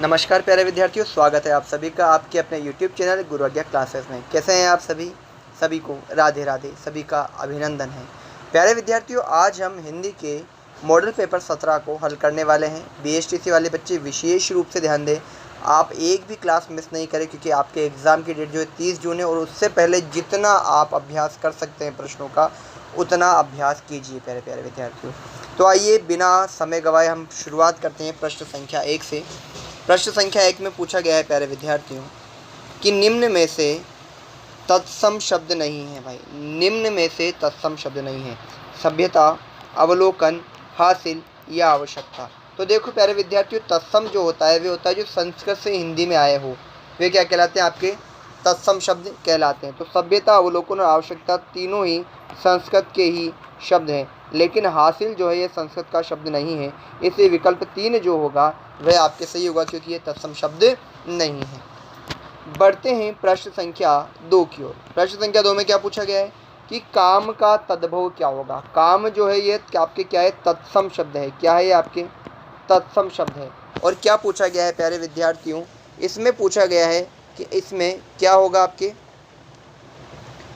नमस्कार प्यारे विद्यार्थियों, स्वागत है आप सभी का आपके अपने YouTube चैनल गुरुज्ञा क्लासेस में। कैसे हैं आप सभी? सभी को राधे राधे, सभी का अभिनंदन है। प्यारे विद्यार्थियों, आज हम हिंदी के मॉडल पेपर 17 को हल करने वाले हैं। BSTC वाले बच्चे विशेष रूप से ध्यान दें, आप एक भी क्लास मिस नहीं करें, क्योंकि आपके एग्ज़ाम की डेट जो है 30 जून है और उससे पहले जितना आप अभ्यास कर सकते हैं प्रश्नों का, उतना अभ्यास कीजिए प्यारे प्यारे विद्यार्थियों। तो आइए बिना समय गंवाए हम शुरुआत करते हैं प्रश्न संख्या 1 से। प्रश्न संख्या 1 में पूछा गया है प्यारे विद्यार्थियों कि निम्न में से तत्सम शब्द नहीं है। भाई, निम्न में से तत्सम शब्द नहीं है। सभ्यता, अवलोकन, हासिल या आवश्यकता। तो देखो प्यारे विद्यार्थियों, तत्सम जो होता है वे होता है जो संस्कृत से हिंदी में आए हो, वे क्या कहलाते हैं? आपके तत्सम शब्द कहलाते हैं। तो सभ्यता, अवलोकन और आवश्यकता तीनों ही संस्कृत के ही शब्द हैं, लेकिन हासिल जो है ये संस्कृत का शब्द नहीं है। इसलिए विकल्प 3 जो होगा वह आपके सही होगा, क्योंकि ये तत्सम शब्द नहीं है। बढ़ते हैं प्रश्न संख्या 2 की ओर। प्रश्न संख्या 2 में क्या पूछा गया है कि काम का तद्भव क्या होगा। काम जो है ये आपके क्या है? तत्सम शब्द है। क्या है ये? आपके तत्सम शब्द है। और क्या पूछा गया है प्यारे विद्यार्थियों? इसमें पूछा गया है कि इसमें क्या होगा? आपके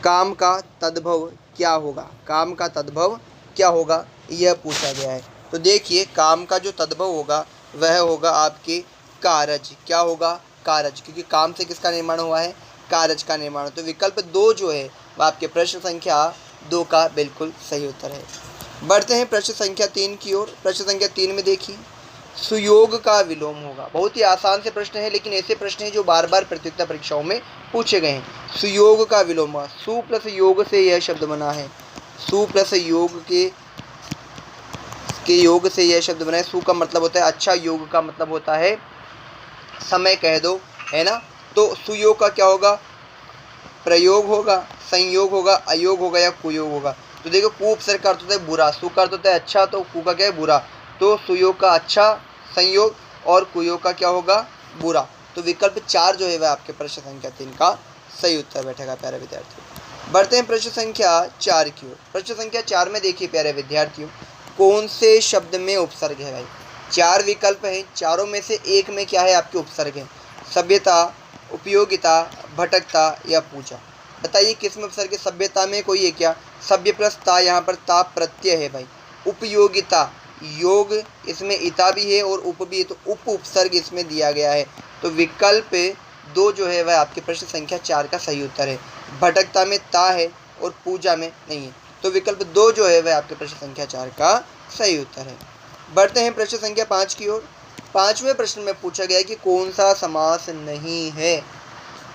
काम का तद्भव क्या होगा? काम का तद्भव क्या होगा, यह पूछा गया है। तो देखिए, काम का जो तद्भव होगा वह होगा आपके कारज। क्या होगा? कारज, क्योंकि काम से किसका निर्माण हुआ है? कारज का निर्माण। तो विकल्प 2 जो है वह आपके प्रश्न संख्या 2 का बिल्कुल सही उत्तर है। बढ़ते हैं प्रश्न संख्या 3 की ओर। प्रश्न संख्या 3 में देखिए, सुयोग का विलोम होगा। बहुत ही आसान से प्रश्न है, लेकिन ऐसे प्रश्न हैं जो बार बार प्रतियोगिता परीक्षाओं में पूछे गए हैं। सुयोग का विलोम, सु प्लस योग से यह शब्द बना है। सु प्लस योग के योग से यह शब्द बना है। सु का मतलब होता है अच्छा, योग का मतलब होता है समय, कह दो, है ना। तो सुयोग का क्या होगा? प्रयोग होगा, संयोग होगा, अयोग होगा या कुयोग होगा। तो देखो, कु उपसर्ग का अर्थ होता है बुरा, सु का अर्थ होता है अच्छा, तो कु का क्या है? बुरा। तो सुयोग का अच्छा संयोग और कुयोग का क्या होगा? बुरा। तो विकल्प 4 जो है वह आपके प्रश्न संख्या 3 का सही उत्तर बैठेगा प्यारे विद्यार्थियों। बढ़ते हैं प्रश्न संख्या 4 की ओर। प्रश्न संख्या 4 में देखिए प्यारे विद्यार्थियों, कौन से शब्द में उपसर्ग है? भाई, 4 विकल्प हैं, चारों में से एक में क्या है? आपके उपसर्ग है। सभ्यता, उपयोगिता, भटकता या पूजा। बताइए किस में उपसर्ग है? सभ्यता में कोई है क्या? सभ्य प्लस ता, यहाँ पर ता प्रत्यय है भाई। उपयोगिता, योग इसमें इता भी है और उप भी है, तो उप उपसर्ग इसमें दिया गया है। तो विकल्प 2 जो है वह आपके प्रश्न संख्या 4 का सही उत्तर है। भटकता में ता है और पूजा में नहीं है, तो विकल्प 2 जो है वह आपके प्रश्न संख्या 4 का सही उत्तर है। बढ़ते हैं प्रश्न संख्या 5 की ओर। 5वें प्रश्न में पूछा गया है कि कौन सा समास नहीं है?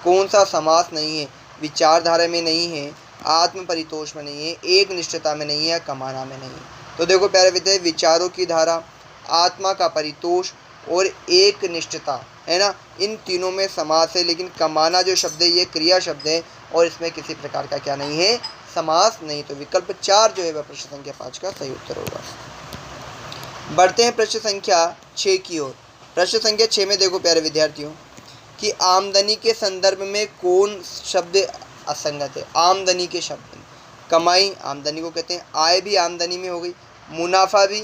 कौन सा समास नहीं है? विचारधारा में नहीं है, आत्म परितोष में नहीं है, एक निष्ठता में नहीं है, कमाना में नहीं है। तो देखो प्यारे विद्यार्थी, विचारों की धारा, आत्मा का परितोष और एक निष्ठता, है ना, इन तीनों में समास है। लेकिन कमाना जो शब्द है ये क्रिया शब्द है और इसमें किसी प्रकार का क्या नहीं है? समास नहीं। तो विकल्प 4 जो है वह प्रश्न संख्या 5 का सही उत्तर होगा। बढ़ते हैं प्रश्न संख्या 6 की ओर। प्रश्न संख्या 6 में देखो प्यारे विद्यार्थियों कि आमदनी के संदर्भ में कौन शब्द असंगत है? आमदनी के शब्द, कमाई आमदनी को कहते हैं, आय भी आमदनी में हो गई, मुनाफा भी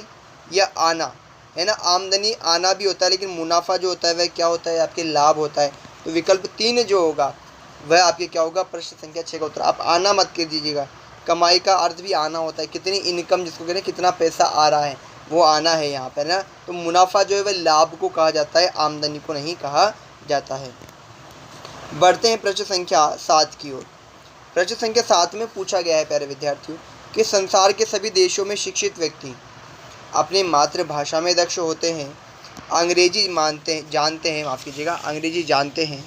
या आना, है ना। आमदनी आना भी होता है, लेकिन मुनाफा जो होता है वह क्या होता है? आपके लाभ होता है। तो विकल्प 3 जो होगा वह आपके क्या होगा? प्रश्न संख्या 6 का उत्तर। आप आना मत कर दीजिएगा, कमाई का अर्थ भी आना होता है, कितनी इनकम जिसको कहते हैं, कितना पैसा आ रहा है, वो आना है यहाँ पर ना। तो मुनाफा जो है वह लाभ को कहा जाता है, आमदनी को नहीं कहा जाता है। बढ़ते हैं प्रश्न संख्या 7 की ओर। प्रश्न संख्या 7 में पूछा गया है प्यारे विद्यार्थियों कि संसार के सभी देशों में शिक्षित व्यक्ति अपनी मातृभाषा में दक्ष होते हैं, अंग्रेजी जानते हैं, माफ़ कीजिएगा, अंग्रेजी जानते हैं,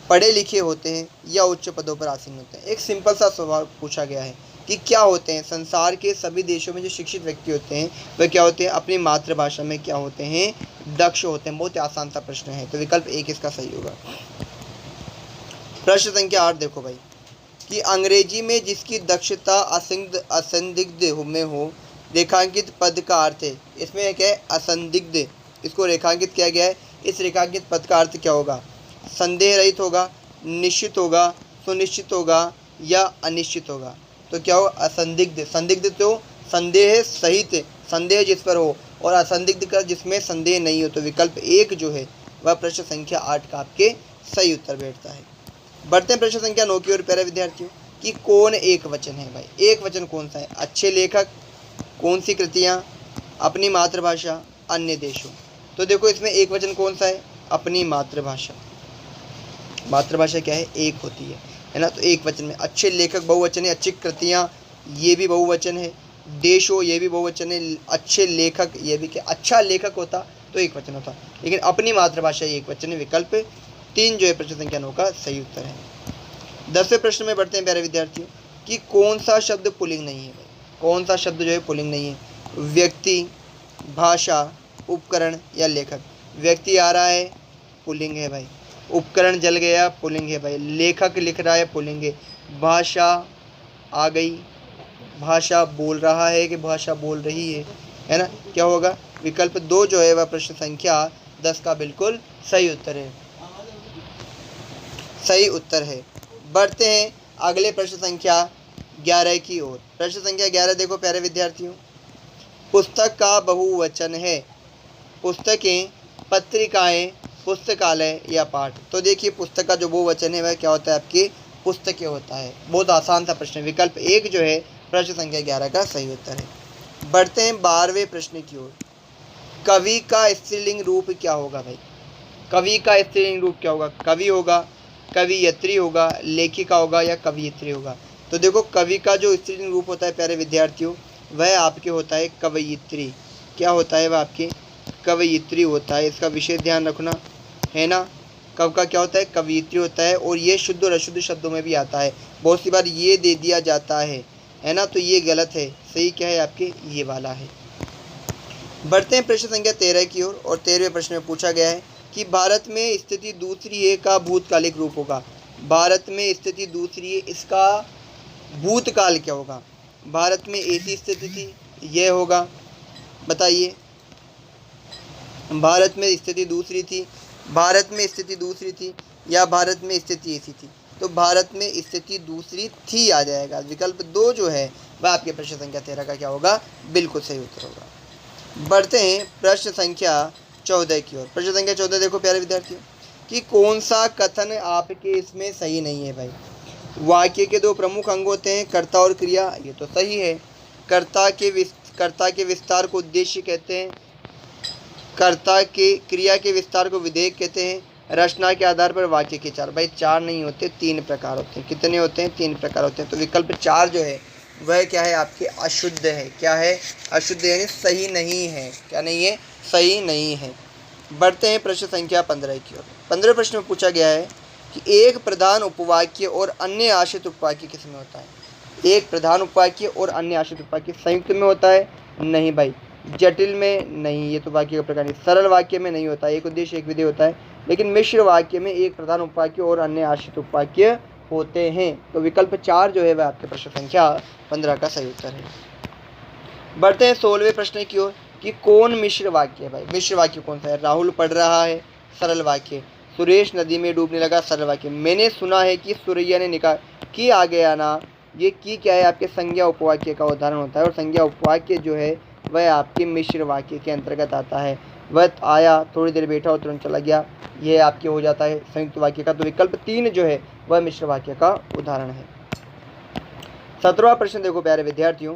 पढ़े लिखे होते हैं या उच्च पदों पर आसीन होते हैं। एक सिंपल सा सवाल पूछा गया है कि क्या होते हैं? संसार के सभी देशों में जो शिक्षित व्यक्ति होते हैं वह क्या होते हैं? अपनी मातृभाषा में क्या होते हैं? दक्ष होते हैं। बहुत ही आसान सा प्रश्न है, तो विकल्प 1 इसका सही होगा। प्रश्न संख्या 8 देखो भाई कि अंग्रेजी में जिसकी दक्षता असंदिग्ध में हो, रेखांकित पद का अर्थ है। इसमें क्या है? असंदिग्ध, इसको रेखांकित किया गया है। इस रेखांकित पद का अर्थ क्या होगा? संदेह रहित होगा, निश्चित होगा, सुनिश्चित होगा या अनिश्चित होगा। तो क्या हो? असंदिग्ध। संदिग्ध तो संदेह सहित, संदेह जिस पर हो, और असंदिग्ध का जिसमें संदेह नहीं हो। तो विकल्प 1 जो है वह प्रश्न संख्या 8 का आपके सही उत्तर बैठता है। बढ़ते हैं प्रश्न संख्या 9 की ओर प्यारे विद्यार्थियों कि कौन एक वचन है भाई। एक वचन कौन सा है? अच्छे लेखक, कौन सी कृतियाँ, अपनी मातृभाषा, अन्य देशों। तो देखो इसमें एक वचन कौन सा है? अपनी मातृभाषा। मातृभाषा क्या है? एक होती है ना। तो एक वचन में अच्छे लेखक बहुवचन है, अच्छी कृतियाँ ये भी बहुवचन है, देशों ये भी बहुवचन है, अच्छे लेखक ये भी क्या अच्छा लेखक होता तो एक वचन होता, लेकिन अपनी मातृभाषा एक वचन है। विकल्प 3 जो है प्रश्न संख्या 9 का सही उत्तर है। 10वें प्रश्न में बढ़ते हैं प्यारे विद्यार्थियों कि कौन सा शब्द पुल्लिंग नहीं है भाई। कौन सा शब्द जो है पुल्लिंग नहीं है? व्यक्ति, भाषा, उपकरण या लेखक। व्यक्ति आ रहा है, पुल्लिंग है भाई। उपकरण जल गया, पुल्लिंग है भाई। लेखक लिख रहा है, पुल्लिंग है। भाषा आ गई, भाषा बोल रहा है कि भाषा बोल रही है ना। क्या होगा? विकल्प 2 जो है वह प्रश्न संख्या 10 का बिल्कुल सही उत्तर है। सही उत्तर है। बढ़ते हैं अगले प्रश्न संख्या 11 की ओर। प्रश्न संख्या 11 देखो प्यारे विद्यार्थियों, पुस्तक का बहुवचन है। पुस्तकें, पत्रिकाएं, पुस्तकालय या पाठ। तो देखिए पुस्तक का जो बहुवचन है वह क्या होता है? आपकी पुस्तकें होता है। बहुत आसान सा प्रश्न है। विकल्प 1 जो है प्रश्न संख्या 11 का सही उत्तर है। बढ़ते हैं 12वें प्रश्न की ओर। कवि का स्त्रीलिंग रूप क्या होगा भाई? कवि का स्त्रीलिंग रूप क्या होगा? कवि होगा, कवियत्री होगा, लेखिका होगा या कवियत्री होगा। तो देखो कवि का जो स्त्रीलिंग रूप होता है प्यारे विद्यार्थियों वह आपके होता है कवयित्री। क्या होता है? वह आपके कवयित्री होता है। इसका विशेष ध्यान रखना है ना। कव का क्या होता है? कवयित्री होता है। और ये शुद्ध और अशुद्ध शब्दों में भी आता है। बहुत सी बार ये दे दिया जाता है ना, तो ये गलत है। सही क्या है? आपके ये वाला है। बढ़ते हैं प्रश्न संख्या 13 की ओर। और 13वें प्रश्न में पूछा गया है कि भारत में स्थिति दूसरी है का भूतकालिक रूप होगा। भारत में स्थिति दूसरी है, इसका भूतकाल क्या होगा? भारत में ऐसी स्थिति थी, यह होगा। बताइए। भारत में स्थिति दूसरी थी, भारत में स्थिति दूसरी थी या भारत में स्थिति ऐसी थी। तो भारत में स्थिति दूसरी थी आ जाएगा। विकल्प 2 जो है वह आपके प्रश्न संख्या 13 का क्या होगा? बिल्कुल सही उत्तर होगा। बढ़ते हैं प्रश्न संख्या 14 की ओर। प्रश्न संख्या 14 देखो प्यारे विद्यार्थियों कि कौन सा कथन आपके इसमें सही नहीं है भाई। वाक्य के 2 प्रमुख अंग होते हैं, कर्ता और क्रिया। ये तो सही है। कर्ता के विस्तार को उद्देश्य कहते हैं, कर्ता के क्रिया के विस्तार को विधेयक कहते हैं। रचना के आधार पर वाक्य के 4 भाई 4 नहीं होते, 3 प्रकार होते हैं। कितने होते हैं? 3 प्रकार होते हैं। तो विकल्प 4 जो है वह क्या है? आपके अशुद्ध है। क्या है? अशुद्ध यानी सही नहीं है। क्या नहीं है? सही नहीं है। बढ़ते हैं प्रश्न संख्या 15 की ओर। 15 प्रश्न में पूछा गया है कि एक प्रधान उपवाक्य और अन्य आश्रित उपवाक्य किसमें होता है? एक प्रधान उपवाक्य और अन्य आश्रित उपवाक्य संयुक्त में होता है? नहीं भाई। जटिल में नहीं, ये तो वाक्य का प्रकार नहीं। सरल वाक्य में नहीं होता, एक उद्देश्य एक विधेय होता है। लेकिन मिश्र वाक्य में एक प्रधान उपवाक्य और अन्य आश्रित उपवाक्य होते हैं। तो विकल्प 4 जो है वह आपके प्रश्न संख्या 15 का सही उत्तर है। बढ़ते हैं 16वें प्रश्न की ओर कि कौन मिश्र वाक्य है भाई। मिश्र वाक्य कौन सा है? राहुल पढ़ रहा है, सरल वाक्य। सुरेश नदी में डूबने लगा, सरल वाक्य। मैंने सुना है कि सुरैया ने निकाह की आ गया ना। ये की क्या है? आपके संज्ञा उपवाक्य का उदाहरण होता है। और संज्ञा उपवाक्य जो है वह आपके मिश्र वाक्य के अंतर्गत आता है। वह आया, थोड़ी देर बैठा और तुरंत चला गया, यह आपके हो जाता है संयुक्त वाक्य का। तो विकल्प 3 जो है वह मिश्र वाक्य का उदाहरण है। 17वां प्रश्न देखो प्यारे विद्यार्थियों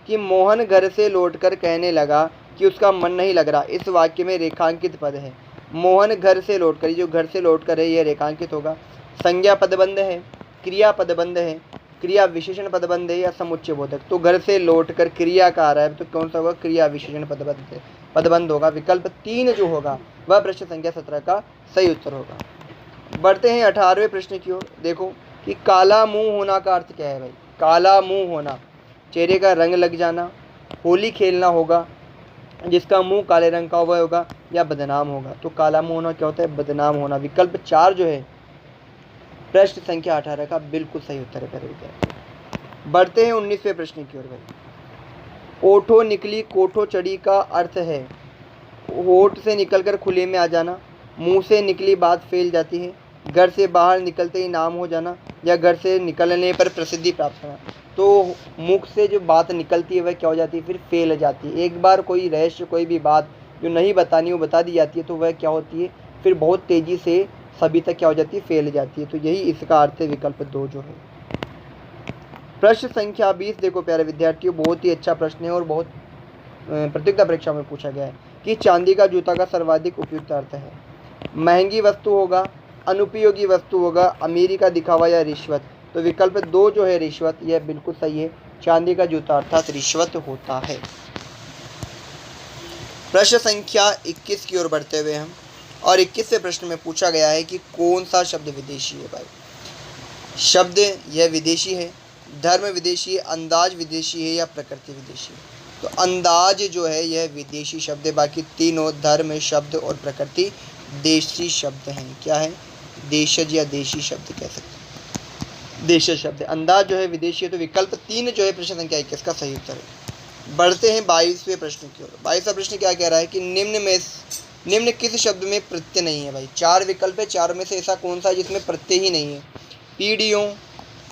कि मोहन घर से लौटकर कहने लगा कि उसका मन नहीं लग रहा। इस वाक्य में रेखांकित पद है। मोहन घर से लौटकर, जो घर से लौटकर है यह रेखांकित होगा। संज्ञा पदबंध है, क्रिया पदबंध है, क्रिया विशेषण पदबंध है या समुच्चय बोधक। तो घर से लौटकर क्रिया का आ रहा है तो कौन सा होगा? क्रिया विशेषण पदबंध होगा। विकल्प 3 जो होगा वह प्रश्न संख्या 17 का सही उत्तर होगा। बढ़ते हैं 18वें प्रश्न की ओर। देखो कि काला मुंह होना का अर्थ क्या है भाई। काला मुंह होना, चेहरे का रंग लग जाना, होली खेलना होगा, जिसका मुंह काले रंग का हुआ होगा, या बदनाम होगा। तो काला मुंह होना क्या होता है? बदनाम होना। विकल्प 4 जो है प्रश्न संख्या 18 का बिल्कुल सही उत्तर है। बढ़ते हैं 19वें प्रश्न की ओर भाई। ओठो निकली कोठो चढ़ी का अर्थ है होठ से निकलकर खुले में आ जाना, मुंह से निकली बात फैल जाती है, घर से बाहर निकलते ही नाम हो जाना, या घर से निकलने पर प्रसिद्धि प्राप्त होना। तो मुख से जो बात निकलती है वह क्या हो जाती है, फिर फैल जाती है। एक बार कोई रहस्य, कोई भी बात जो नहीं बतानी वो बता दी जाती है तो वह क्या होती है, फिर बहुत तेज़ी से सभी तक क्या हो जाती है, फैल जाती है। तो यही इसका अर्थ है विकल्प 2 जो है। प्रश्न संख्या 20 देखो प्यारे विद्यार्थियों, बहुत ही अच्छा प्रश्न है और बहुत प्रतियोगिता परीक्षा में पूछा गया है कि चांदी का जूता का सर्वाधिक उपयुक्त अर्थ है। महंगी वस्तु होगा, अनुपयोगी वस्तु होगा, अमीरी का दिखावा या रिश्वत। तो विकल्प 2 जो है रिश्वत, यह बिल्कुल सही है। चांदी का जूता अर्थात रिश्वत होता है। प्रश्न संख्या 21 की ओर बढ़ते हुए हम, और 21वें प्रश्न में पूछा गया है कि कौन सा शब्द विदेशी है भाई। शब्द यह विदेशी है, धर्म विदेशी है, अंदाज विदेशी है या प्रकृति विदेशी है। तो अंदाज जो है यह विदेशी शब्द है, बाकी तीनों धर्म शब्द और प्रकृति देशी शब्द हैं। क्या है, देशज या देशी शब्द कह सकते हैं, देशज शब्द है। अंदाज जो है विदेशी है। तो विकल्प 3 जो है प्रश्न संख्या 21 का सही उत्तर है। बढ़ते हैं 22वें प्रश्न की ओर। 22वां प्रश्न क्या कह रहा है कि निम्न किस शब्द में प्रत्यय नहीं है भाई। 4 विकल्प है, 4 में से ऐसा कौन सा है जिसमें प्रत्यय ही नहीं है। पीढ़ियों,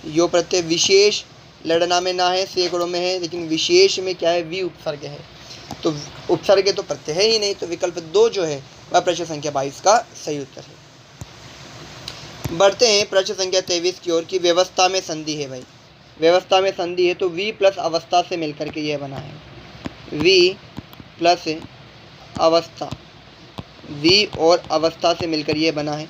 यो प्रत्यय, विशेष, लड़ना में ना है, सैकड़ों में है, लेकिन विशेष में क्या है, वी उपसर्ग है। तो उपसर्ग है तो प्रत्यय है ही नहीं। तो विकल्प 2 जो है वह प्रश्न संख्या 22 का सही उत्तर है। बढ़ते हैं प्रश्न संख्या 23 की ओर कि व्यवस्था में संधि है भाई। व्यवस्था में संधि है तो वी प्लस अवस्था से मिलकर के यह बना है। वी प्लस अवस्था, वी और अवस्था से मिलकर यह बना है।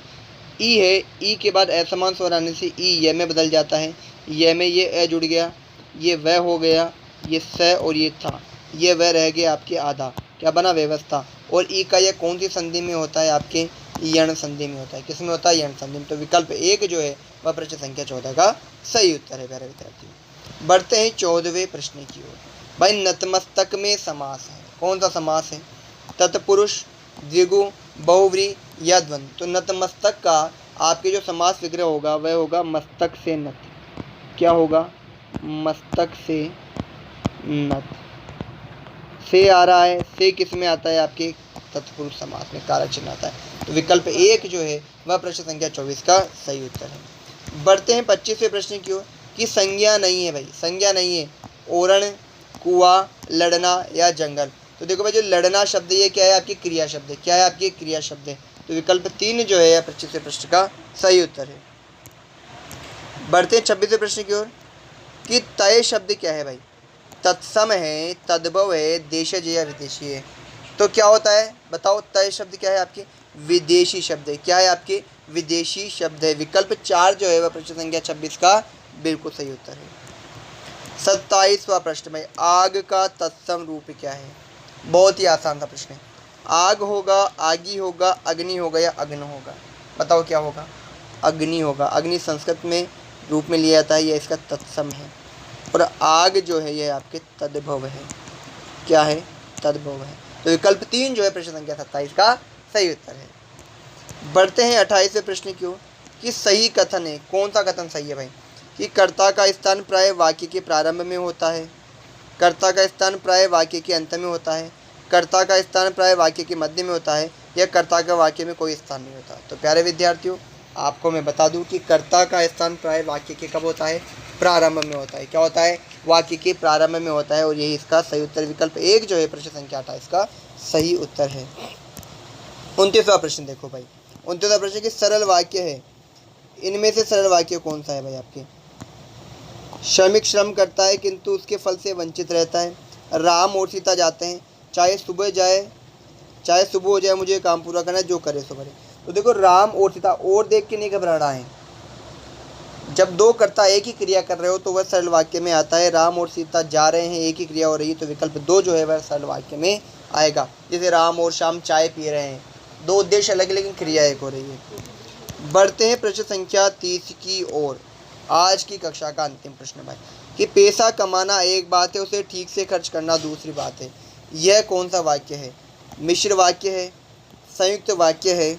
ई है, ई के बाद असमान स्वर आने से ई यह में बदल जाता है। यह में ये ए जुड़ गया, ये वह हो गया, ये स और ये था, ये वह रह गया आपके आधा, क्या बना, व्यवस्था। और ई का यह कौन सी संधि में होता है, आपके यण संधि में होता है। किस में होता है, यण संधि में। तो विकल्प 1 जो है वह प्रश्न संख्या 14 का सही उत्तर है प्यारे विद्यार्थियों। बढ़ते हैं 14वें प्रश्न की ओर। भाई नतमस्तक में समास है, कौन सा समास है, तत्पुरुष, द्विगु, बहुव्रीहि या द्वंद्व। तो नतमस्तक का आपके जो समास विग्रह होगा वह होगा मस्तक से नत। क्या होगा, मस्तक से नत। से आ रहा है, से किस में आता है, आपके तत्पुरुष समास में कारक चिन्ह आता है। तो विकल्प 1 जो है वह प्रश्न संख्या 24 का सही उत्तर है। बढ़ते हैं 25वें प्रश्न की ओर कि संज्ञा नहीं है भाई। संज्ञा नहीं है, ओरण, कुआं, लड़ना या जंगल। तो देखो भाई जो लड़ना शब्द ये क्या है, आपकी क्रिया शब्द है। क्या है, आपकी क्रिया शब्द है। तो विकल्प 3 जो है 25वें प्रश्न का सही उत्तर है। बढ़ते हैं 26वें प्रश्न की ओर कि तय शब्द क्या है भाई। तत्सम है, तद्भव है, देशज या विदेशी है। तो क्या होता है बताओ, तय शब्द क्या है, आपके विदेशी शब्द है। क्या है, आपके विदेशी शब्द है। विकल्प 4 जो है वह प्रश्न संख्या 26 का बिल्कुल सही उत्तर है। 27वां प्रश्न में आग का तत्सम रूप क्या है। बहुत ही आसान सा प्रश्न है। आग होगा, आगी होगा, अग्नि होगा या अग्न होगा। बताओ क्या होगा, अग्नि होगा। अग्नि संस्कृत में रूप में लिया जाता है, यह इसका तत्सम है। और आग जो है यह आपके तद्भव है। क्या है, तद्भव है। तो विकल्प 3 जो है प्रश्न संख्या 27 का सही उत्तर है। बढ़ते हैं 28वें प्रश्न की ओर कि सही कथन है, कौन सा कथन सही है भाई कि कर्ता का स्थान प्राय वाक्य के प्रारंभ में होता है, कर्ता का स्थान प्राय वाक्य के अंत में होता है, कर्ता का स्थान प्राय वाक्य के मध्य में होता है, या कर्ता का वाक्य में कोई स्थान नहीं होता। तो प्यारे विद्यार्थियों आपको मैं बता दूं कि कर्ता का स्थान प्राय वाक्य के कब होता है, प्रारंभ में होता है। क्या होता है, वाक्य के प्रारंभ में होता है। और यही इसका सही उत्तर विकल्प 1 जो है प्रश्न संख्या 28 का सही उत्तर है। 29वां प्रश्न देखो भाई। 29वां प्रश्न की सरल वाक्य है, इनमें से सरल वाक्य कौन सा है भाई आपके। श्रमिक श्रम करता है किंतु उसके फल से वंचित रहता है। राम और सीता जाते हैं, चाहे सुबह हो जाए मुझे काम पूरा करना है, जो करे सो करे। तो देखो राम और सीता, और देख के नहीं घबराना है। जब दो कर्ता एक ही क्रिया कर रहे हो तो वह सरल वाक्य में आता है। राम और सीता जा रहे हैं, एक ही क्रिया हो रही है, तो विकल्प 2 जो है वह सरल वाक्य में आएगा। जैसे राम और श्याम चाय पी रहे हैं, दो उद्देश्य अलग लेकिन क्रिया एक हो रही है। बढ़ते हैं प्रश्न संख्या 30 की ओर। आज की कक्षा का अंतिम प्रश्न भाई कि पैसा कमाना एक बात है, उसे ठीक से खर्च करना दूसरी बात है। यह कौन सा वाक्य है, मिश्र वाक्य है, संयुक्त वाक्य है,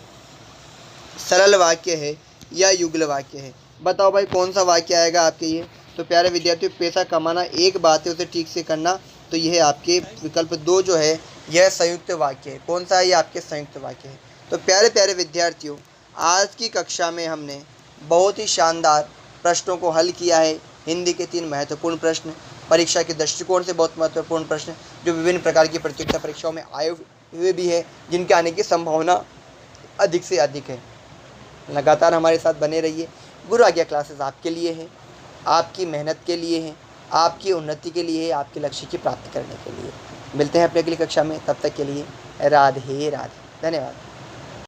सरल वाक्य है या युगल वाक्य है। बताओ भाई कौन सा वाक्य आएगा आपके ये। तो प्यारे विद्यार्थियों पैसा कमाना एक बात है, उसे ठीक से करना, तो यह आपके विकल्प 2 जो है यह संयुक्त वाक्य है। कौन सा है, ये आपके संयुक्त वाक्य है। तो प्यारे प्यारे विद्यार्थियों आज की कक्षा में हमने बहुत ही शानदार प्रश्नों को हल किया है। हिंदी के 3 महत्वपूर्ण प्रश्न, परीक्षा के दृष्टिकोण से बहुत महत्वपूर्ण प्रश्न जो विभिन्न प्रकार की प्रतियोगिता परीक्षाओं में आए हुए भी है, जिनके आने की संभावना अधिक से अधिक है। लगातार हमारे साथ बने रहिए। गुरु आज्ञा क्लासेस आपके लिए है, आपकी मेहनत के लिए है, आपकी उन्नति के लिए है, आपके लक्ष्य की प्राप्ति करने के लिए। मिलते हैं अपनी अगली कक्षा में, तब तक के लिए राधे राधे। धन्यवाद।